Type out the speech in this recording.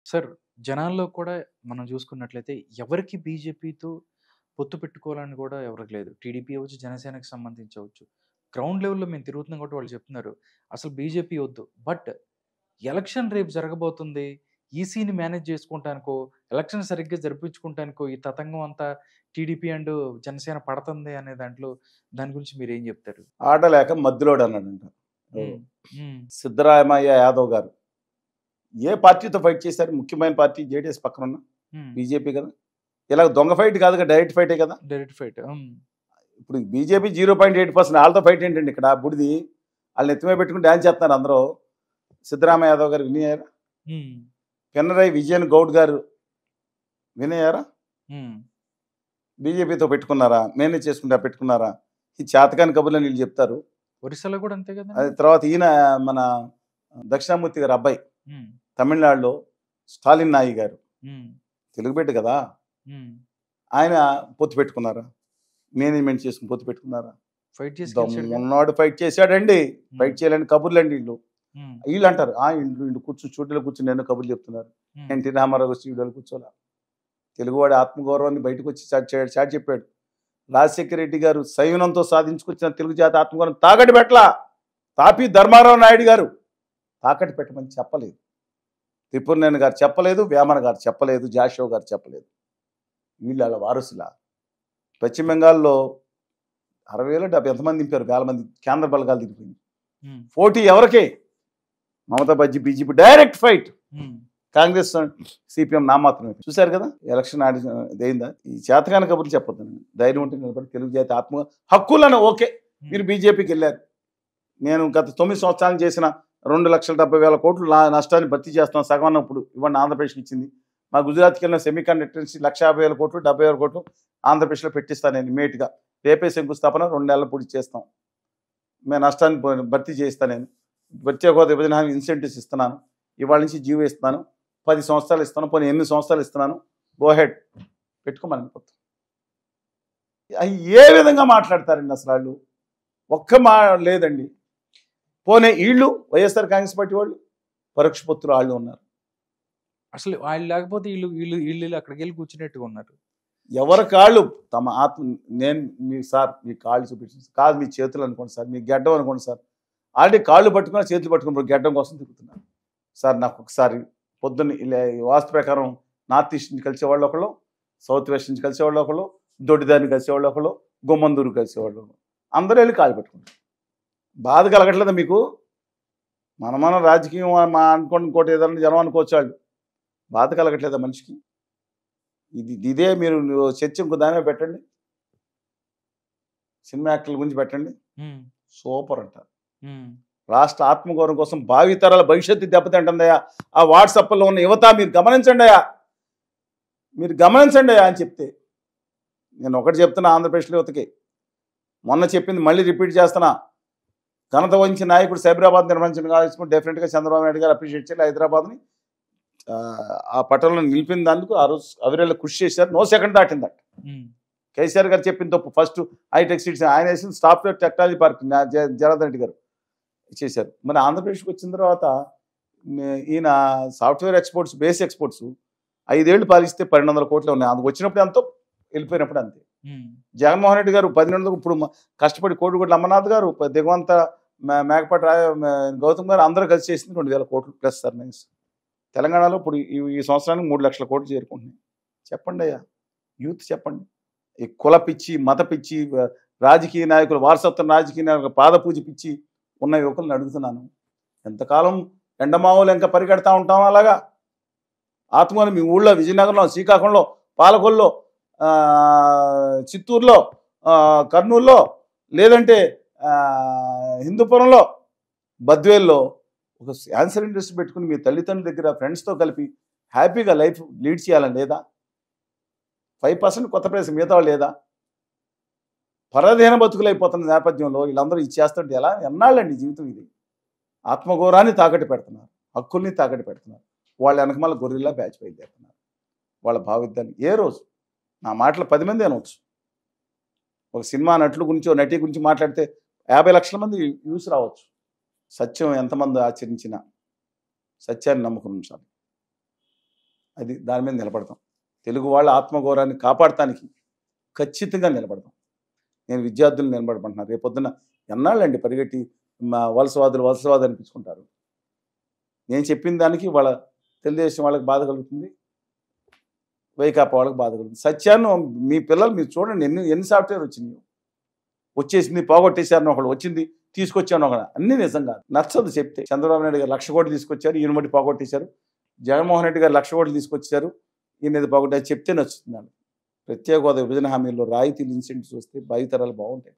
Sir, జనాల్లో కూడా మనం చూసుకున్నట్లయితే ఎవరికి బీజేపీతో పొత్తు పెట్టుకోవాలని కూడా ఎవరికి లేదు. టీడీపీ అవ్వచ్చు, జనసేనకి సంబంధించి అవ్వచ్చు. గ్రౌండ్ లెవెల్‌లో మేము తిరుగుతున్నాం కాబట్టి వాళ్ళు చెప్తున్నారు. అసలు బీజేపీ వద్దు. బట్ ఎలక్షన్ రేపు జరగబోతుంది. ఈసీని మేనేజ్ చేసుకుంటానికో, ఎలక్షన్ సరిగ్గా జరిపించుకుంటానికో ఈ తతంగం అంతా టీడీపీ అండ్ జనసేన పడతంది అనే దాని గురించి మీరేం చెప్తారు? ఆట లేక మధ్యలోడు అన్నాడంట హ్మ్. హ్మ్. సిద్ధరామయ్య యాదవ్ గారు. ఏ పార్టీతో ఫైట్ చేశారు? ముఖ్యమైన పార్టీ జేడీఎస్ పక్కన ఉన్న హ్మ్. బీజేపీ కదా. ఇలా దొంగ ఫైట్ కాదు కదా, డైరెక్ట్ ఫైటే కదా. Direct fight. ఇప్పుడు బీజేపీ 0.8%, వాళ్ళతో ఫైట్ ఏంటండి ఇక్కడ? బుడిది వాళ్ళని ఎత్తిమే పెట్టుకుని డ్యాన్స్ చేస్తున్నారు అందరూ. సిద్ధరామయ్య యాదవ్ గారు వినయారా? హ్మ్. పినరయి విజయన్ గౌడ్ గారు వినయారా? హ్మ్. బీజేపీతో పెట్టుకున్నారా? మేనేజ్ చేసుకుంటా పెట్టుకున్నారా? ఈ చేతకాని కబుర్లు వీళ్ళు చెప్తారు. ఒరిస్సాలో కూడా అంతే కదా. అది తర్వాత ఈయన మన దక్షిణామూర్తి గారు అబ్బాయి హ్మ్. తమిళనాడులో స్టాలిన్ నాయి గారు, హ్మ్. తెలుగు బిడ్డ కదా, హ్మ్. ఆయన పొత్తు పెట్టుకున్నారా? మేనేజ్మెంట్ చేసుకుని పొత్తు పెట్టుకున్నారా? ఫైట్ చేసి గెలిచాడుగా. దమ్మున్నాడు ఫైట్ చేశాడండి. ఫైట్ చేయాలని కబుర్లు అండి వీళ్ళు. హ్మ్. వీళ్ళు అంటారు ఇంట్లో కూర్చుని చోటులో కూర్చుని నేను కబుర్లు చెప్తున్నారు. హ్మ్. ఎన్టీ రామారావు వచ్చి వీళ్ళు కూర్చోలా. తెలుగువాడి ఆత్మగౌరవాన్ని బయటకు వచ్చి చాటి చెప్పాడు. రాజశేఖర రెడ్డి గారు సైవనంతో సాధించుకొచ్చిన తెలుగు జాతి ఆత్మగౌరవం తాకట్టు పెట్టలా. తాపి ధర్మారావు నాయుడు గారు తాకట్టు పెట్టమని చెప్పలేదు. త్రిపురనేని గారు చెప్పలేదు, వేమన గారు చెప్పలేదు, జాషో గారు చెప్పలేదు. వీళ్ళు అలా వారసులా. పశ్చిమ బెంగాల్లో 60,000 70 ఎంతమంది దింపారు? వేల మంది కేంద్ర బలగాలు దింపింది. హ్మ్. పోటీ ఎవరికి? Mamata bajji BJP direct fight. హ్మ్. కాంగ్రెస్ సిపిఎం నా మాత్రమే. చూశారు కదా ఎలక్షన్ అయిందా? ఈ చేతకాని కబుర్లు చెప్పొద్దు. ధైర్యం ఉంటే నిలబడి తెలుగు జాతి ఆత్మ హక్కులను ఓకే. మీరు బీజేపీకి వెళ్ళారు. నేను గత 9 సంవత్సరాలు చేసిన 2,70,000 కోట్లు నష్టాన్ని భర్తీ చేస్తాను సగం ఇప్పుడు ఇవ్వండి ఆంధ్రప్రదేశ్కి ఇచ్చింది. మా గుజరాత్కి వెళ్ళిన సెమీకండక్టర్ 1,50,000 కోట్లు 70,000 కోట్లు ఆంధ్రప్రదేశ్లో పెట్టిస్తాను నేను ఇమీడియట్గా. రేపే శంకుస్థాపన 2 నెలల పూర్తి చేస్తాం. మేము నష్టాన్ని భర్తీ చేస్తాను. నేను ప్రత్యేక హోదా విభజన హామీ ఇన్సెంటివ్స్ ఇస్తున్నాను. ఇవాళ నుంచి జీవో ఇస్తున్నాను. 10 సంవత్సరాలు ఇస్తాను, పోనీ 8 సంవత్సరాలు ఇస్తున్నాను. గో హెడ్ పెట్టుకోమని పోతాం. అవి ఏ విధంగా మాట్లాడతారండి అసలు వాళ్ళు? లేదండి. పోనీ వీళ్ళు వైఎస్ఆర్ కాంగ్రెస్ పార్టీ వాళ్ళు పరోక్ష పొత్తులు వాళ్ళు ఉన్నారు. అసలు వాళ్ళు లేకపోతే వీళ్ళు అక్కడికి వెళ్ళి కూర్చున్నట్టుగా ఉన్నారు. ఎవరి కాళ్ళు తమ ఆత్మ. నేను మీ కాళ్ళు చూపించింది కాదు, మీ చేతులు అనుకోండి సార్, మీ గెడ్డం అనుకోండి సార్. ఆల్రెడీ కాళ్ళు పట్టుకుని చేతులు పట్టుకుని గెడ్డం కోసం తిరుగుతున్నారు సార్. నాకు ఒకసారి పొద్దున్న ఇలా వాస్తు ప్రకారం నార్త్ ఈస్ట్ నుంచి కలిసేవాళ్ళు ఒకళ్ళు, సౌత్ వెస్ట్ నుంచి కలిసేవాళ్ళు ఒకళ్ళు, దొడ్డిదారిని కలిసేవాళ్ళు ఒకళ్ళు, గుమ్మందూరు కలిసేవాళ్ళు, అందరూ వెళ్ళి కాళ్ళు పెట్టుకుంటారు. బాధ కలగట్లేదా మీకు? మన రాజకీయం మా అనుకోండి, ఇంకోటి ఏదైనా జనం అనుకోవచ్చు. వాళ్ళు బాధ కలగట్లేదా మనిషికి? ఇదే మీరు చర్చ ఇంకో దానిలో పెట్టండి, సినిమా యాక్టర్ల గురించి పెట్టండి, సూపర్ అంటారు. రాష్ట్ర ఆత్మగౌరవం కోసం భావితరాల భవిష్యత్తు దెబ్బతింటుందయా ఆ వాట్సాప్లో ఉన్న యువత, మీరు గమనించండి అయ్యా అని చెప్తే. నేను ఒకటి చెప్తున్నా ఆంధ్రప్రదేశ్లో యువతకి, మొన్న చెప్పింది మళ్ళీ రిపీట్ చేస్తున్నా. ఘనత వహించిన నాయకుడు సైబరాబాద్ నిర్వహించిన కావాల్సి డెఫినెట్గా చంద్రబాబు నాయుడు గారు అప్రిషియేట్ చేయాలి. హైదరాబాద్ని ఆ పట్టణంలో నిలిపిన దానికి ఆ రోజు అవిరేళ్ళ కృషి చేశారు. 1 సెకండ్ దాటిందట. కేసీఆర్ గారు చెప్పిన తప్పు. ఫస్ట్ హైటెక్ సిటీస్ ఆయన వేసిన software technology park Janardhan Reddy గారు చేశారు. మరి ఆంధ్రప్రదేశ్కి వచ్చిన తర్వాత ఈయన సాఫ్ట్వేర్ ఎక్స్పోర్ట్స్, బేస్ ఎక్స్పోర్ట్స్ 5 ఏళ్ళు పాలిస్తే 1200 కోట్లు ఉన్నాయి. అందుకు వచ్చినప్పుడు ఎంతో, వెళ్ళిపోయినప్పుడు అంతే. జగన్మోహన్ రెడ్డి గారు 10 ఇప్పుడు కష్టపడి కోటికోట్ల అమర్నాథ్ గారు, దిగవంత మేకపాటి గౌతమ్ గారు అందరూ కలిసి చేసింది 2,000 కోట్లు ప్లస్ సర్నైన్స్. తెలంగాణలో ఇప్పుడు ఈ సంవత్సరానికి 3 లక్షల కోట్లు చేరుకుంటున్నాయి. చెప్పండి అయ్యా, యూత్ చెప్పండి. ఈ కుల పిచ్చి, మత పిచ్చి, రాజకీయ నాయకులు, వారసత్వం రాజకీయ నాయకులు పాదపూజ పిచ్చి ఉన్న యువకులను అడుగుతున్నాను. ఎంతకాలం ఎండమావులు ఇంకా పరిగెడతా ఉంటాం అలాగా? ఆత్మని మీ ఊళ్ళో, విజయనగరంలో, శ్రీకాకుళంలో, పాలకొల్లో, చిత్తూరులో, కర్నూలులో, లేదంటే హిందూపురంలో, బద్వేల్లో ఒక ఆన్సర్ ఇండస్ట్రీ పెట్టుకుని మీ తల్లిదండ్రుల దగ్గర ఫ్రెండ్స్తో కలిపి హ్యాపీగా లైఫ్ లీడ్ చేయాలని లేదా? 5% కొత్త ప్లేస్ మిగతా లేదా? పరాధీన బతుకులైపోతున్న నేపథ్యంలో వీళ్ళందరూ ఇది చేస్తుంటే ఎలా? ఎన్నాళ్ళండి జీవితం ఇది? ఆత్మగౌరవాన్ని తాకట్టు పెడుతున్నారు, హక్కుల్ని తాకట్టు పెడుతున్నారు. వాళ్ళ వెనకమాల గొర్రెల్లా బ్యాచ్ బయలుదేరుతున్నారు. వాళ్ళ భావిద్యాన్ని ఏ రోజు నా మాటలు 10 మంది అనవచ్చు. ఒక సినిమా నటుల గురించి, నటి గురించి మాట్లాడితే 50 లక్షల మంది వ్యూస్ రావచ్చు. సత్యం ఎంతమంది ఆచరించినా సత్యాన్ని నమ్ముకుని ఉంచాలి. అది దాని మీద నిలబడతాం. తెలుగు వాళ్ళ ఆత్మగౌరవాన్ని కాపాడటానికి ఖచ్చితంగా నిలబడతాం. నేను విద్యార్థులు నిలబడమంటున్నాను. రేపొద్దున ఎన్నాళ్ళండి పరిగెట్టి వలసవాదులు అనిపించుకుంటారు. నేను చెప్పిన దానికి వాళ్ళ తెలుగుదేశం వాళ్ళకి బాధ కలుగుతుంది, వైకాపా వాళ్ళకి బాధ కలుగుతుంది. సత్యాన్ని మీ పిల్లలు మీరు చూడండి, ఎన్ని సాఫ్ట్వేర్ వచ్చినాయి. వచ్చేసింది, పోగొట్టేశారని ఒకళ్ళు, వచ్చింది తీసుకొచ్చాను ఒకడు. అన్నీ నిజం కాదు, నచ్చదు చెప్తే. చంద్రబాబు నాయుడు గారు 1,00,000 కోట్లు తీసుకొచ్చారు, ఈయన బట్టి పోగొట్టేశారు. జగన్మోహన్ రెడ్డి గారు 1,00,000 కోట్లు తీసుకొచ్చారు, ఈయన పోగొట్టారు చెప్తే నచ్చుతుంది. ప్రత్యేక హోదా విభజన హామీల్లో రాయితీలు, ఇన్సెంటివ్స్ వస్తే భావితరాలు బాగుంటాయి.